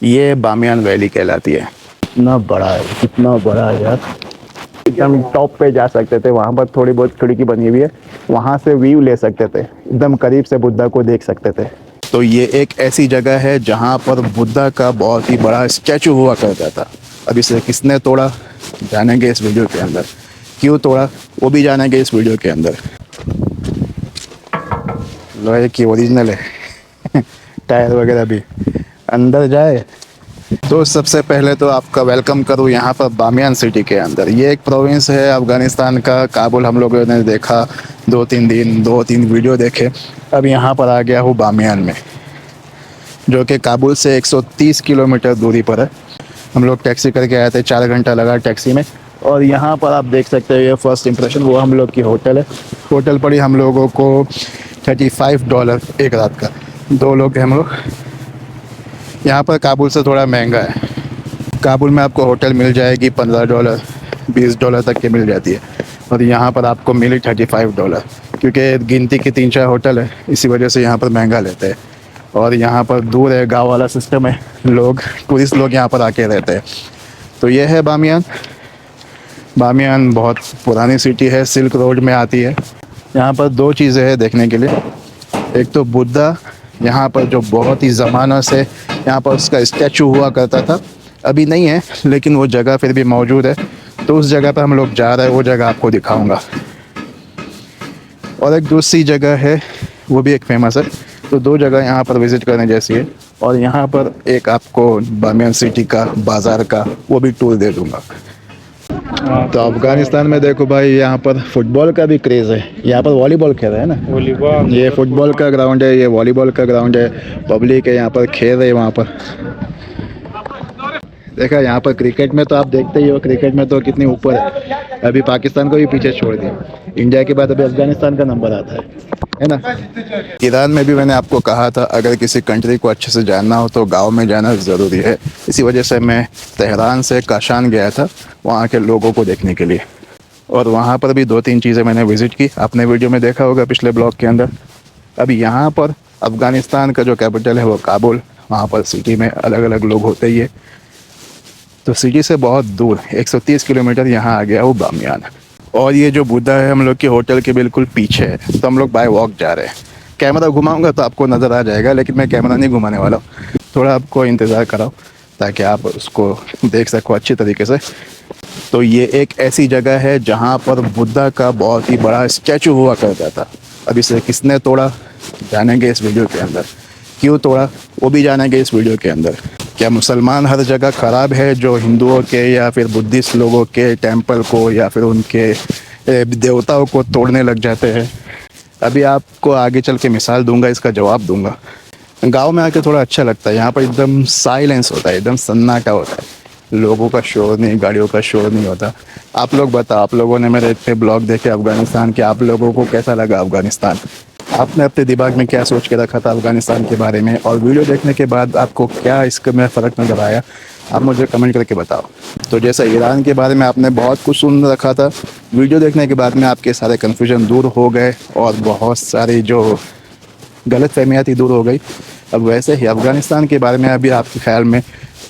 ये Bamiyan valley कहलाती है। इतना बड़ा है, कितना बड़ा है यार। एकदम टॉप पे जा सकते थे, वहाँ पर थोड़ी बहुत खिड़की बनी हुई है, वहाँ से व्यू ले सकते थे, एकदम करीब से बुद्धा को देख सकते थे। तो ये एक ऐसी जगह है जहाँ पर बुद्धा का बहुत ही बड़ा स्टैचू हुआ करता था। अब इसे किसने तोड़ा जानेंगे इस वीडियो के अंदर, क्यों तोड़ा वो भी जानेंगे इस वीडियो के अंदर। लोहे की ओरिजिनल है टायर वगैरह भी। अंदर जाए तो सबसे पहले तो आपका वेलकम करूँ यहाँ पर बामियान सिटी के अंदर। ये एक प्रोविंस है अफ़गानिस्तान का, काबुल हम लोगों ने देखा 2-3 वीडियो देखे। अब यहाँ पर आ गया हूँ बामियान में, जो कि काबुल से 130 किलोमीटर दूरी पर है। हम लोग टैक्सी करके आए थे, 4 घंटा लगा टैक्सी में। और यहाँ पर आप देख सकते हो ये फर्स्ट इंप्रेशन, वो हम लोग की होटल है। होटल पड़ी हम लोगों को $35 एक रात का, 2 लोग हैं हम लोग। यहाँ पर काबुल से थोड़ा महंगा है। काबुल में आपको होटल मिल जाएगी $15, $20 तक की मिल जाती है, और यहाँ पर आपको मिली $35, क्योंकि गिनती की 3-4 होटल है, इसी वजह से यहाँ पर महंगा लेते हैं। और यहाँ पर दूर है, गांव वाला सिस्टम है, लोग टूरिस्ट लोग यहाँ पर आके रहते हैं। तो ये है बामियान। बामियान बहुत पुरानी सिटी है, सिल्क रोड में आती है। यहाँ पर 2 चीज़ें हैं देखने के लिए। एक तो बुद्धा यहाँ पर, जो बहुत ही ज़मानों से यहाँ पर उसका स्टैचू हुआ करता था, अभी नहीं है लेकिन वो जगह फिर भी मौजूद है। तो उस जगह पर हम लोग जा रहे हैं, वो जगह आपको दिखाऊंगा। और एक दूसरी जगह है, वो भी एक फेमस है। तो 2 जगह यहाँ पर विज़िट करने जैसी है। और यहाँ पर एक आपको बामियान सिटी का बाज़ार का वो भी टूर दे दूँगा। तो अफगानिस्तान में देखो भाई, यहाँ पर फुटबॉल का भी क्रेज़ है। यहाँ पर वॉलीबॉल खेल रहे हैं ना, वॉलीबॉल। ये फुटबॉल का ग्राउंड है, ये वॉलीबॉल का ग्राउंड है। पब्लिक है यहाँ पर, खेल रहे हैं वहाँ पर। देखा यहाँ पर क्रिकेट में तो आप देखते ही हो, क्रिकेट में तो कितनी ऊपर है। अभी पाकिस्तान को भी पीछे छोड़ दिया, इंडिया के बाद अभी अफगानिस्तान का नंबर आता है ना। ईरान में भी मैंने आपको कहा था, अगर किसी कंट्री को अच्छे से जानना हो तो गांव में जाना ज़रूरी है। इसी वजह से मैं तेहरान से काशान गया था, वहाँ के लोगों को देखने के लिए। और वहाँ पर भी 2-3 चीज़ें मैंने विज़िट की, आपने वीडियो में देखा होगा पिछले ब्लॉग के अंदर। अभी यहाँ पर अफ़गानिस्तान का जो कैपिटल है वो काबुल, वहाँ पर सिटी में अलग अलग लोग होते ही है। तो सिटी से बहुत दूर 130 किलोमीटर यहाँ आ गया वो बामियान। और ये जो बुद्धा है हम लोग के होटल के बिल्कुल पीछे है, तो हम लोग बाय वॉक जा रहे हैं। कैमरा घुमाऊंगा तो आपको नज़र आ जाएगा, लेकिन मैं कैमरा नहीं घुमाने वाला हूँ। थोड़ा आपको इंतज़ार कराओ ताकि आप उसको देख सको अच्छी तरीके से। तो ये एक ऐसी जगह है जहाँ पर बुद्धा का बहुत ही बड़ा स्टैचू हुआ करता था। अब इसे किसने तोड़ा जानेंगे इस वीडियो के अंदर, क्यों तोड़ा वो भी जानेंगे इस वीडियो के अंदर। क्या मुसलमान हर जगह ख़राब है जो हिंदुओं के या फिर बुद्धिस्ट लोगों के टेंपल को या फिर उनके देवताओं को तोड़ने लग जाते हैं? अभी आपको आगे चल के मिसाल दूंगा, इसका जवाब दूंगा। गांव में आके थोड़ा अच्छा लगता है, यहाँ पर एकदम साइलेंस होता है, एकदम सन्नाटा होता है, लोगों का शोर नहीं, गाड़ियों का शोर नहीं होता। आप लोग बताओ, आप लोगों ने मेरे इतने ब्लॉग देखे अफ़गानिस्तान के, आप लोगों को कैसा लगा अफ़गानिस्तान? आपने अपने दिमाग में क्या सोच के रखा था अफ़गानिस्तान के बारे में, और वीडियो देखने के बाद आपको क्या इसके में फ़र्क नज़र आया, आप मुझे कमेंट करके बताओ। तो जैसा ईरान के बारे में आपने बहुत कुछ सुन रखा था, वीडियो देखने के बाद में आपके सारे कन्फ्यूजन दूर हो गए और बहुत सारी जो गलतफहमियाँ थी दूर हो गई। अब वैसे ही अफ़गानिस्तान के बारे में अभी आपके ख्याल में,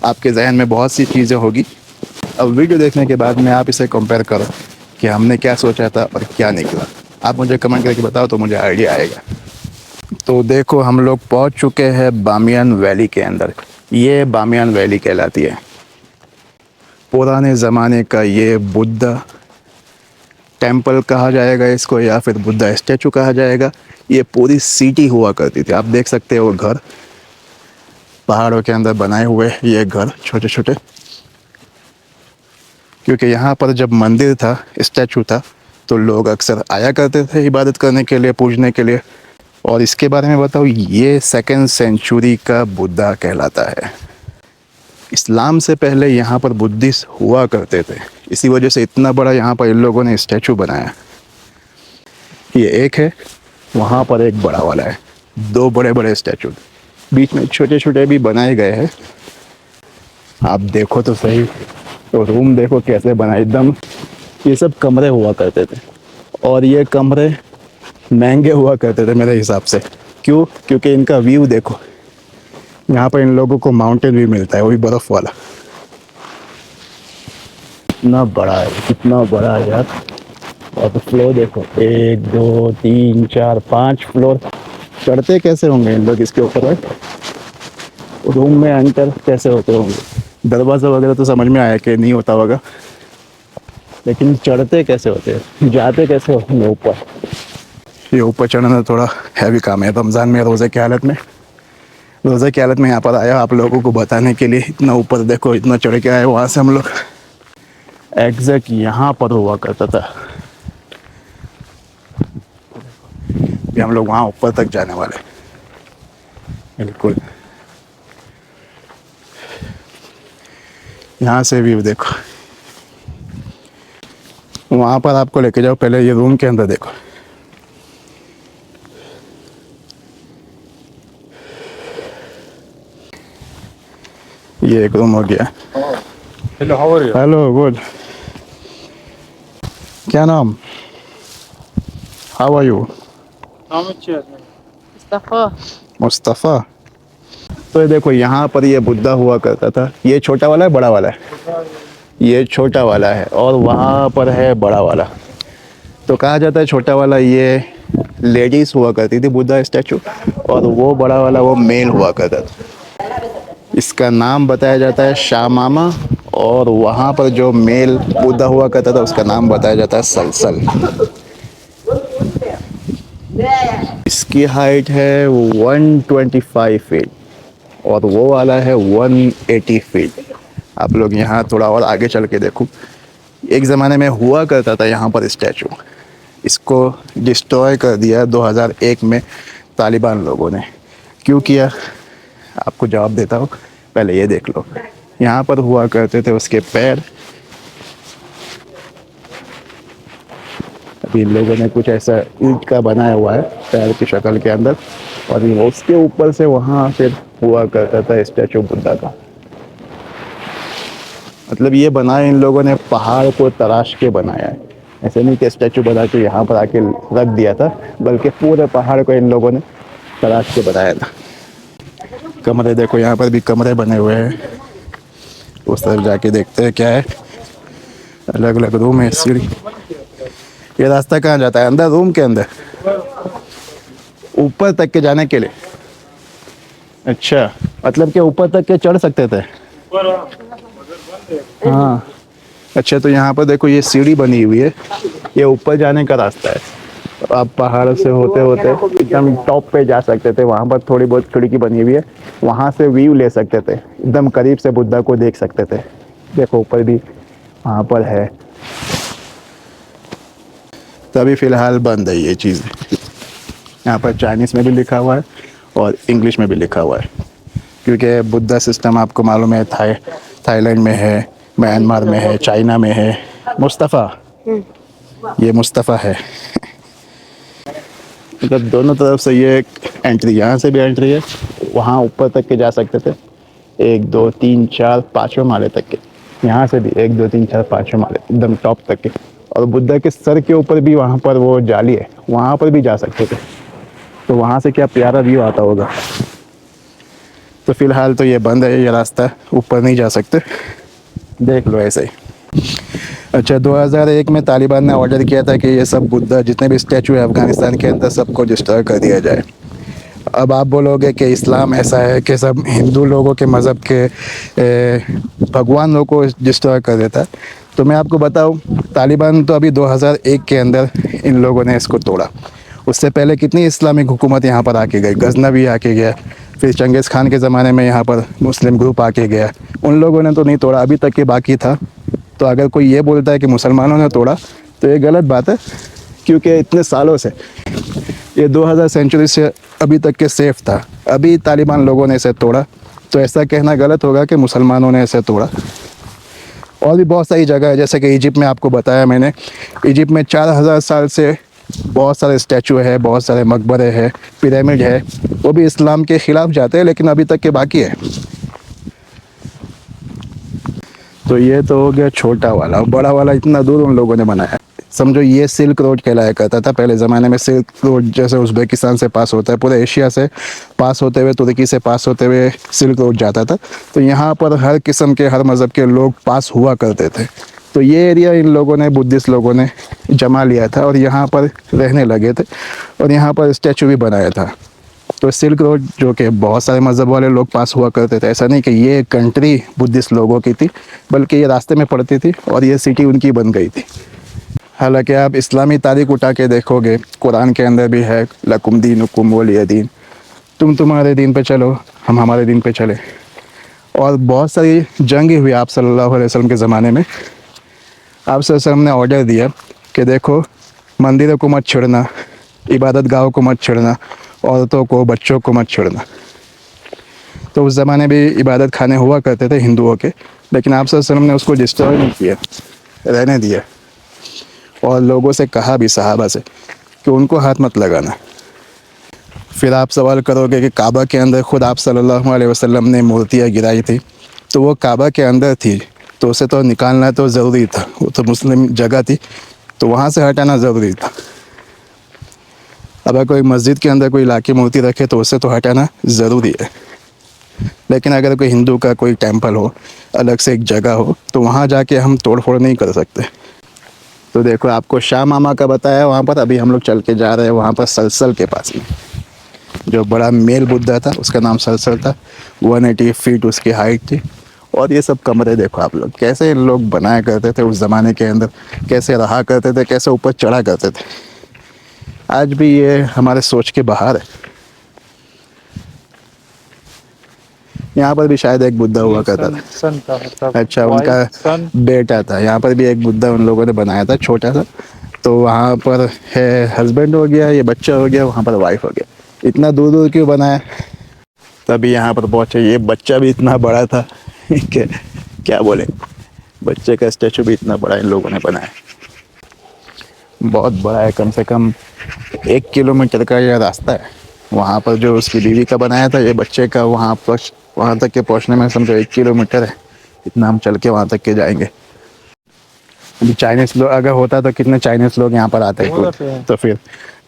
आपके जहन में बहुत सी चीज़ें होगी। अब वीडियो देखने के बाद में आप इसे कंपेयर करो कि हमने क्या सोचा था और क्या निकला। आप मुझे कमेंट करके बताओ तो मुझे आइडिया आएगा। तो देखो हम लोग पहुंच चुके हैं बामियान वैली के अंदर। ये बामियान वैली कहलाती है। पुराने ज़माने का ये बुद्धा टेंपल कहा जाएगा इसको, या फिर बुद्धा स्टैचू कहा जाएगा। ये पूरी सिटी हुआ करती थी। आप देख सकते हो घर पहाड़ों के अंदर बनाए हुए, ये घर छोटे छोटे, क्योंकि यहाँ पर जब मंदिर था, स्टैचू था, तो लोग अक्सर आया करते थे इबादत करने के लिए, पूजने के लिए। और इसके बारे में बताऊँ, ये 2nd सेंचुरी का बुद्धा कहलाता है। इस्लाम से पहले यहाँ पर बुद्धिस्ट हुआ करते थे, इसी वजह से इतना बड़ा यहाँ पर इन लोगों ने स्टैचू बनाया। ये एक है, वहाँ पर एक बड़ा वाला है, 2 बड़े बड़े स्टैचू, बीच में छोटे छोटे भी बनाए गए हैं। आप देखो तो सही, तो रूम देखो कैसे बनाए एकदम। ये सब कमरे हुआ करते थे, और ये कमरे महंगे हुआ करते थे मेरे हिसाब से। क्यों? क्योंकि इनका व्यू देखो, यहाँ पर इन लोगों को माउंटेन भी मिलता है, वो भी बर्फ़ वाला। कितना बड़ा है, कितना बड़ा है यार। और तो फ्लोर देखो, 1 2 3 4 5 फ्लोर। चढ़ते कैसे होंगे इन लोग इसके ऊपर है? रूम में एंटर कैसे होते होंगे? दरवाज़ा वगैरह तो समझ में आया कि नहीं होता होगा, लेकिन चढ़ते कैसे होते हैं, जाते कैसे होंगे ऊपर? ये ऊपर चढ़ना थोड़ा हैवी काम है। रमज़ान में रोज़े की हालत में, रोज़े की हालत में यहाँ पर आया आप लोगों को बताने के लिए। इतना ऊपर देखो, इतना चढ़ के आए। वहाँ से हम लोग एग्जैक्ट यहाँ पर हुआ करता था। ये हम लोग वहाँ ऊपर तक जाने वाले, बिल्कुल। यहाँ से व्यू देखो, वहाँ पर आपको लेके जाओ। पहले ये रूम के अंदर देखो, ये एक रूम हो गया। Hello, how are you? Hello, good. क्या नाम? How are you? Mustafa. Mustafa. तो ये देखो, यहाँ पर ये बुद्धा हुआ करता था। ये छोटा वाला है, बड़ा वाला है? ये छोटा वाला है, और वहाँ पर है बड़ा वाला। तो कहा जाता है छोटा वाला ये लेडीज हुआ करती थी, बुद्धा स्टैचू, और वो बड़ा वाला वो मेल हुआ करता था। इसका नाम बताया जाता है शामामा, और वहाँ पर जो मेल बुद्धा हुआ करता था उसका नाम बताया जाता है सलसल। इसकी हाइट है 125 फीट, और वो वाला है 180 फीट। आप लोग यहाँ थोड़ा और आगे चल के देखो, एक ज़माने में हुआ करता था यहाँ पर स्टैचू। इसको डिस्ट्रॉय कर दिया 2001 में तालिबान लोगों ने। क्यों किया, आपको जवाब देता हूँ, पहले ये देख लो। यहाँ पर हुआ करते थे उसके पैर। अभी इन लोगों ने कुछ ऐसा ईंट का बनाया हुआ है पैर की शक्ल के अंदर, और उसके ऊपर से वहाँ फिर हुआ करता था स्टैचू बुद्धा का। मतलब ये बनाया इन लोगों ने, पहाड़ को तराश के बनाया है। ऐसे नहीं कि स्टैचू बना के यहाँ पर आके रख दिया था, बल्कि पूरे पहाड़ को इन लोगों ने तराश के बनाया था। कमरे देखो, यहाँ पर भी कमरे बने हुए हैं। उस तरफ जाके देखते हैं क्या है। अलग अलग रूम है, सीढ़ी। ये रास्ता कहाँ जाता है? अंदर, रूम के अंदर, ऊपर तक के जाने के लिए। अच्छा, मतलब कि ऊपर तक के चढ़ सकते थे? हाँ। अच्छा, तो यहाँ पर देखो ये सीढ़ी बनी हुई है, ये ऊपर जाने का रास्ता है। तो आप पहाड़ से होते होते एकदम टॉप पे जा सकते थे। वहाँ पर थोड़ी बहुत खिड़की बनी हुई है, वहाँ से व्यू ले सकते थे, एकदम करीब से बुद्धा को देख सकते थे। देखो ऊपर भी वहाँ पर है। तभी फ़िलहाल बंद है ये चीज़। यहाँ पर चाइनीज़ में भी लिखा हुआ है और इंग्लिश में भी लिखा हुआ है, क्योंकि बुद्धा सिस्टम आपको मालूम है थाईलैंड में है, म्यांमार में है, चाइना में है। मुस्तफ़ा, ये मुस्तफ़ा है। मतलब दोनों तरफ से ये एंट्री, यहाँ से भी एंट्री है, वहाँ ऊपर तक के जा सकते थे, 1 2 3 4 5वें माले तक के। यहाँ से भी 1 2 3 4 5वें माले एकदम टॉप तक के। और बुद्धा के सर के ऊपर भी वहाँ पर वो जाली है, वहाँ पर भी जा सकते थे। तो वहाँ से क्या प्यारा व्यू आता होगा। तो फ़िलहाल तो ये बंद है, ये रास्ता, ऊपर नहीं जा सकते। देख लो ऐसे ही। अच्छा, 2001 में तालिबान ने ऑर्डर किया था कि ये सब बुद्धा जितने भी स्टैचू है अफ़गानिस्तान के अंदर सबको डिस्ट्रॉय कर दिया जाए। अब आप बोलोगे कि इस्लाम ऐसा है कि सब हिंदू लोगों के मज़हब के भगवान लोगों को डिस्ट्रॉय कर देता है। तो मैं आपको बताऊं, तालिबान तो अभी 2001 के अंदर इन लोगों ने इसको तोड़ा। उससे पहले कितनी इस्लामिक हुकूमत यहाँ पर आके गई, गजनवी आके गया, फिर चंगेज़ खान के ज़माने में यहाँ पर मुस्लिम ग्रुप आके गया। उन लोगों ने तो नहीं तोड़ा, अभी तक के बाकी था। तो अगर कोई ये बोलता है कि मुसलमानों ने तोड़ा, तो ये गलत बात है, क्योंकि इतने सालों से ये 2000 सेंचुरी से अभी तक के सेफ था। अभी तालिबान लोगों ने इसे तोड़ा, तो ऐसा कहना गलत होगा कि मुसलमानों ने इसे तोड़ा। और भी बहुत सारी जगह है, जैसे कि इजिप्ट में आपको बताया मैंने, इजिप्ट में 4000 साल से बहुत सारे स्टैचू है, बहुत सारे मकबरे हैं, पिरामिड है। वो भी इस्लाम के ख़िलाफ़ जाते हैं, लेकिन अभी तक के बाकी है। तो ये तो हो गया छोटा वाला, बड़ा वाला इतना दूर उन लोगों ने बनाया। समझो ये सिल्क रोड कहलाया करता था पहले ज़माने में। सिल्क रोड जैसे उज़्बेकिस्तान से पास होता है, पूरे एशिया से पास होते हुए, तुर्की से पास होते हुए सिल्क रोड जाता था। तो यहाँ पर हर किस्म के, हर मज़हब के लोग पास हुआ करते थे। तो ये एरिया इन लोगों ने, बुद्धिस्ट लोगों ने जमा लिया था और यहाँ पर रहने लगे थे और यहाँ पर स्टैचू भी बनाया था। तो सिल्क रोड जो कि बहुत सारे मज़हब वाले लोग पास हुआ करते थे, ऐसा नहीं कि ये कंट्री बुद्धिस्ट लोगों की थी, बल्कि ये रास्ते में पड़ती थी और ये सिटी उनकी बन गई थी। हालांकि आप इस्लामी तारीख उठा के देखोगे, कुरान के अंदर भी है लकुम दीनुकुम वलिय दीन, तुम तुम्हारे दिन पे चलो, हम हमारे दिन पे चले। और बहुत सारी जंग हुई आप सल्लल्लाहु अलैहि वसल्लम के ज़माने में। आप सल्लल्लाहु अलैहि वसल्लम ने ऑर्डर दिया कि देखो, मंदिरों को मत छेड़ना, इबादत गाहों को मत छेड़ना, औरतों को, बच्चों को मत छेड़ना। तो उस ज़माने भी इबादत खाने हुआ करते थे हिंदुओं के, लेकिन आप सल्लल्लाहु अलैहि वसल्लम ने उसको डिस्ट्रॉय नहीं किया, रहने दिया। और लोगों से कहा भी, सहाबा से, कि उनको हाथ मत लगाना। फिर आप सवाल करोगे कि काबा के अंदर खुद आप सल्लल्लाहु अलैहि वसल्लम ने मूर्तियाँ गिराई थी, तो वो काबा के अंदर थी, तो उसे तो निकालना तो ज़रूरी था, वो तो मुस्लिम जगह थी, तो वहाँ से हटाना ज़रूरी था। अगर कोई मस्जिद के अंदर कोई लाके मूर्ति रखे तो उसे तो हटाना ज़रूरी है, लेकिन अगर कोई हिंदू का कोई टेंपल हो, अलग से एक जगह हो, तो वहाँ जाके हम तोड़ फोड़ नहीं कर सकते। तो देखो, आपको शाह मामा का बताया वहाँ पर, अभी हम लोग चल के जा रहे हैं वहाँ पर सलसल के पास में। जो बड़ा मेल बुद्धा था उसका नाम सलसल था, 180 फीट उसकी हाइट थी। और ये सब कमरे देखो आप लोग, कैसे इन लोग बनाया करते थे उस ज़माने के अंदर, कैसे रहा करते थे, कैसे ऊपर चढ़ा करते थे। आज भी ये हमारे सोच के बाहर है। यहाँ पर भी शायद एक बुद्धा हुआ करता था। सन का मतलब अच्छा, वाइफ उनका सन। बेटा था। यहाँ पर भी एक बुद्धा उन लोगों ने बनाया था, छोटा सा। तो वहाँ पर है हस्बैंड हो गया, ये बच्चा हो गया, वहाँ पर वाइफ हो गया। इतना दूर दूर क्यों बनाया? तभी यहाँ पर पहुँचे। ये बच्चा भी इतना बड़ा था कि क्या बोले, बच्चे का स्टैचू भी इतना बड़ा इन लोगों ने बनाया। बहुत बड़ा है, कम से कम 1 किलोमीटर का यह रास्ता है। वहाँ पर जो उसकी बीवी का बनाया था, ये बच्चे का, वहाँ तक के पहुँचने में समझो 1 किलोमीटर है। इतना हम चल के वहाँ तक के जाएंगे। अभी चाइनीज़ लोग अगर होता तो कितने चाइनीज़ लोग यहाँ पर आते हैं, तो फिर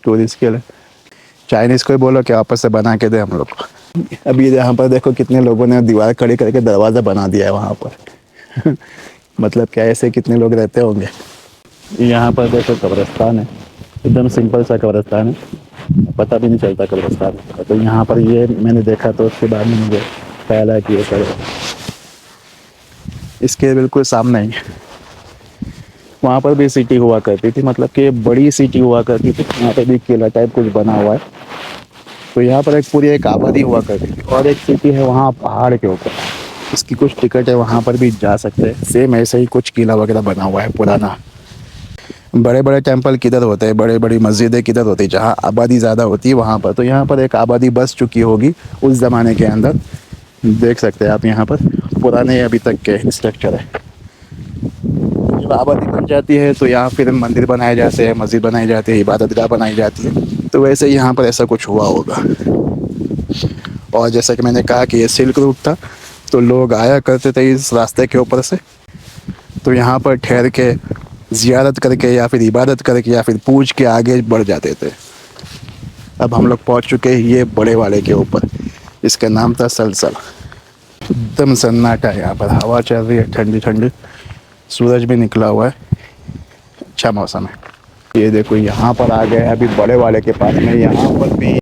टूरिस्ट के लिए चाइनीज़ को ही बोलो कि आपस से बना के दे हम लोग को। अभी यहाँ पर देखो कितने लोगों ने दीवार खड़ी करके दरवाज़ा बना दिया है वहाँ पर मतलब क्या, ऐसे कितने लोग रहते होंगे। यहाँ पर देखो कब्रिस्तान है, एकदम सिंपल सा कब्रिस्तान है, पता भी नहीं चलता कब्रिस्तान है। तो यहाँ पर ये मैंने देखा, तो उसके बाद में मुझे ख्याल है कि ये करो, इसके बिल्कुल सामने ही वहाँ पर भी सिटी हुआ करती थी, मतलब कि बड़ी सिटी हुआ करती थी। यहाँ पर भी किला टाइप कुछ बना हुआ है। तो यहाँ पर एक पूरी एक आबादी हुआ करती थी और एक सिटी है वहाँ पहाड़ के ऊपर, इसकी कुछ टिकट है, वहाँ पर भी जा सकते हैं। सेम ऐसे ही कुछ किला वगैरह बना हुआ है पुराना। बड़े बड़े टेंपल किधर होते हैं, बड़े बड़ी मस्जिदें किधर होती है, जहाँ आबादी ज़्यादा होती है वहाँ पर। तो यहाँ पर एक आबादी बस चुकी होगी उस ज़माने के अंदर, देख सकते हैं आप। यहाँ पर पुराने अभी तक के स्ट्रक्चर है। जब आबादी बन जाती है तो यहाँ फिर मंदिर बनाए जाते हैं, मस्जिद बनाई जाती है, इबादतगाह बनाई जाती है। तो वैसे ही यहाँ पर ऐसा कुछ हुआ होगा। और जैसा कि मैंने कहा कि ये सिल्क रूट था, तो लोग आया करते थे इस रास्ते के ऊपर से। तो यहाँ पर ठहर के ज़ियारत करके या फिर इबादत करके या फिर पूज के आगे बढ़ जाते थे। अब हम लोग पहुँच चुके हैं ये बड़े वाले के ऊपर, इसका नाम था सलसल। एकदम सन्नाटा है यहाँ पर, हवा चल रही है ठंडी ठंडी, सूरज भी निकला हुआ है, अच्छा मौसम है। ये देखो यहाँ पर आ गए अभी बड़े वाले के पास में। यहाँ पर भी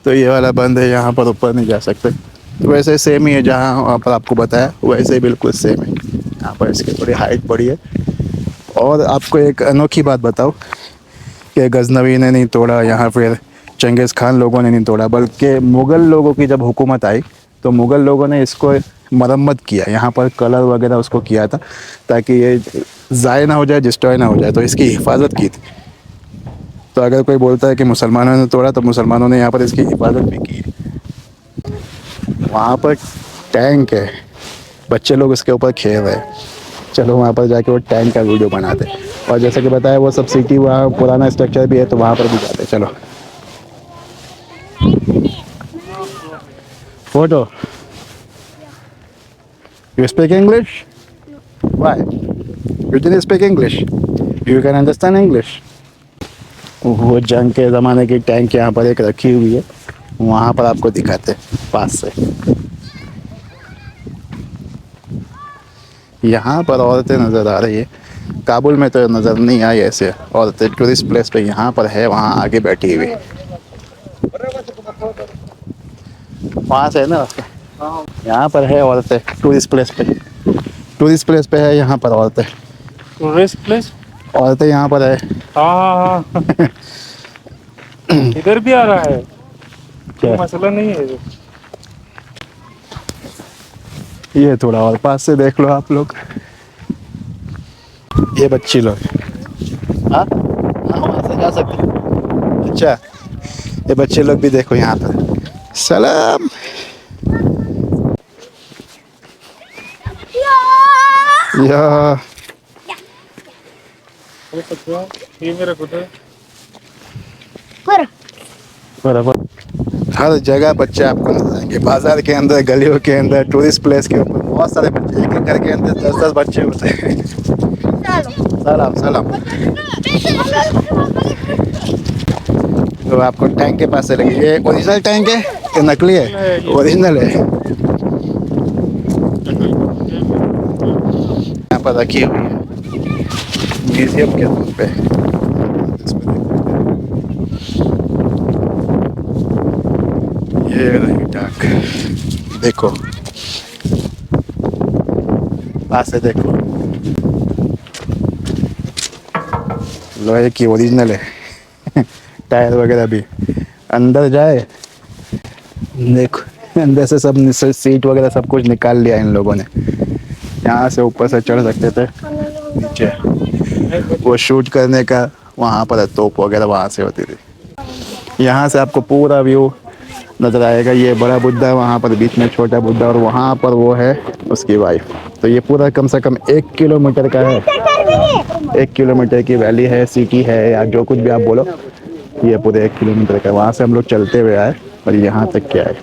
तो ये वाला बंद है, यहाँ पर ऊपर नहीं जा सकते। तो वैसे सेम ही है, जहाँ वहाँ पर आपको बताया वैसे ही बिल्कुल सेम है। यहाँ पर इसकी थोड़ी हाइट बड़ी है। और आपको एक अनोखी बात बताओ कि गजनवी ने नहीं तोड़ा, यहाँ फिर चंगेज़ खान लोगों ने नहीं तोड़ा, बल्कि मुग़ल लोगों की जब हुकूमत आई तो मुग़ल लोगों ने इसको मरम्मत किया, यहाँ पर कलर वगैरह उसको किया था ताकि ये ज़ाय ना हो जाए, डिस्ट्रॉय ना हो जाए। तो इसकी हिफाजत की थी। तो अगर कोई बोलता है कि मुसलमानों ने तोड़ा, तो मुसलमानों ने यहाँ पर इसकी हिफाजत भी की है। वहाँ पर टैंक है, बच्चे लोग उसके ऊपर खेल रहे हैं। चलो वहाँ पर जाके वो टैंक का वीडियो बनाते हैं। और जैसे कि बताया वो सब सिटी, वहाँ पुराना स्ट्रक्चर भी है, तो वहाँ पर भी जाते हैं। चलो photo. You speak English? Why? You didn't speak English? You can understand English. वो जंग के ज़माने की टैंक यहाँ पर एक रखी हुई है, वहाँ पर आपको दिखाते हैं पास से। यहाँ पर औरतें नज़र आ रही है, काबुल में तो नज़र नहीं आई ऐसे औरतें। टूरिस्ट प्लेस पे यहाँ पर है, वहाँ आगे बैठी हुई, वहाँ से है ना। यहाँ पर है औरतें टूरिस्ट प्लेस पे, टूरिस्ट प्लेस पे है यहाँ पर औरतें। Tourist place? औरतें यहाँ पर है। हाँ हाँ हाँ। इधर भी आ रहा है, क्या? कोई मसला नहीं है। ये थोड़ा और पास से देख लो आप लोग, ये बच्ची लोग। हाँ हाँ, वहाँ से जा सकते हैं। अच्छा, ये बच्चे लोग भी देखो यहाँ पर। सलाम। या ये मेरा खुद है। बराबर हर जगह बच्चे आपको नजर आएंगे, बाजार के अंदर, गलियों के अंदर, टूरिस्ट प्लेस के ऊपर बहुत सारे बच्चे। एक एक घर के अंदर 10-10 बच्चे होते हैं। सलाम सलाम। तो आपको टैंक के पास से लगे, ये ओरिजिनल टैंक है कि नकली है? ओरिजिनल है। यहाँ पर रखी हुई है म्यूजियम के तौर पे। ये रही डाक, देखो पास से देखो, लोहे की ओरिजिनल है। टायर वगैरह भी। अंदर जाए देखो, अंदर से सब सीट वगैरह सब कुछ निकाल लिया इन लोगों ने। यहाँ से ऊपर से चढ़ सकते थे नीचे, वो शूट करने का वहाँ पर तोप वगैरह वहाँ से होती थी। यहाँ से आपको पूरा व्यू नज़र आएगा। ये बड़ा बुद्धा, वहाँ पर बीच में छोटा बुद्धा, और वहाँ पर वो है उसकी वाइफ। तो ये पूरा कम से कम 1 किलोमीटर का है, 1 किलोमीटर की वैली है, सिटी है, या जो कुछ भी आप बोलो, ये पूरे 1 किलोमीटर का। वहाँ से हम लोग चलते हुए आए और यहाँ तक क्या है।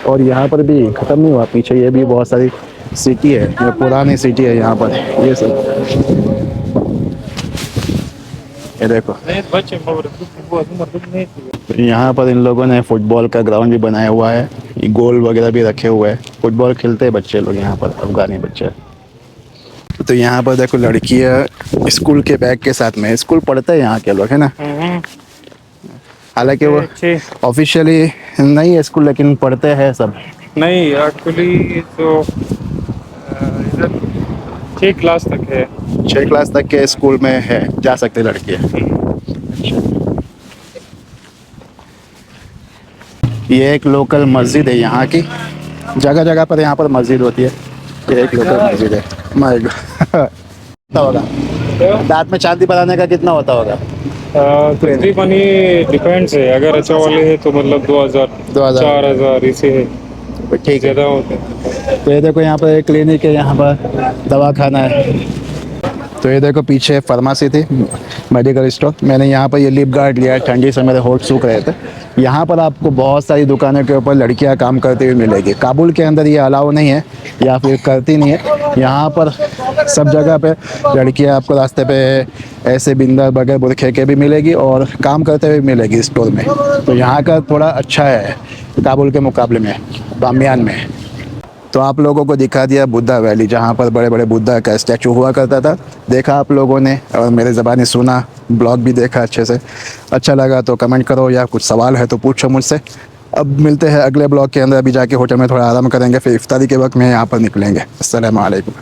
और यहाँ पर भी ख़त्म नहीं हुआ, पीछे ये भी बहुत सारी सिटी है, ये पुरानी सिटी है यहाँ पर। ये सब ये देखो, यहाँ पर इन लोगों ने फुटबॉल का ग्राउंड भी बनाया हुआ है, गोल वगैरह भी रखे हुए हैं। फुटबॉल खेलते हैं बच्चे लोग यहाँ पर, अफगानी बच्चे। तो यहाँ पर देखो लड़कियाँ स्कूल के बैग के साथ में, स्कूल पढ़ते हैं यहाँ के लोग, है ना। हालांकि वो ऑफिशियली नहीं है स्कूल, लेकिन पढ़ते हैं सब। नहीं एक्चुअली तो इधर 6 क्लास तक है। 6 क्लास तक के स्कूल में है, जा सकते लड़कियाँ। ये एक लोकल मस्जिद है यहाँ की, जगह जगह पर यहाँ पर मस्जिद होती है। ये एक लोकल मस्जिद है। माय गॉड, कितना होगा दांत में चांदी बनाने का, कितना होता होगा? तकरीबन ये डिपेंड्स है, अगर अच्छा वाले है तो मतलब 2000 4000 इसे है, ठीक है। ज़्यादा होते हैं। तो ये देखो यहाँ पर एक क्लिनिक है, यहाँ पर दवाखाना है। तो ये देखो पीछे फार्मेसी थी, मेडिकल स्टोर। मैंने यहाँ पर ये लिप गार्ड लिया है, ठंडी से मेरे होठ सूख रहे थे। यहाँ पर आपको बहुत सारी दुकानों के ऊपर लड़कियाँ काम करती हुई मिलेगी। काबुल के अंदर ये अलाउ नहीं है, या फिर करती नहीं है। यहाँ पर सब जगह पे लड़कियाँ आपको रास्ते पे ऐसे बिंदा बगैर बुरखे के भी मिलेगी, और काम करते हुए मिलेगी स्टोर में। तो यहाँ का थोड़ा अच्छा है काबुल के मुकाबले में, बामियान में। तो आप लोगों को दिखा दिया बुद्धा वैली, जहाँ पर बड़े बड़े बुद्धा का स्टैचू हुआ करता था। देखा आप लोगों ने, और मेरे ज़बानी सुना, ब्लॉग भी देखा अच्छे से। अच्छा लगा तो कमेंट करो, या कुछ सवाल है तो पूछो मुझसे। अब मिलते हैं अगले ब्लॉग के अंदर। अभी जाके होटल में थोड़ा आराम करेंगे, फिर इफ्तारी के वक्त में यहाँ पर निकलेंगे। अस्सलाम वालेकुम।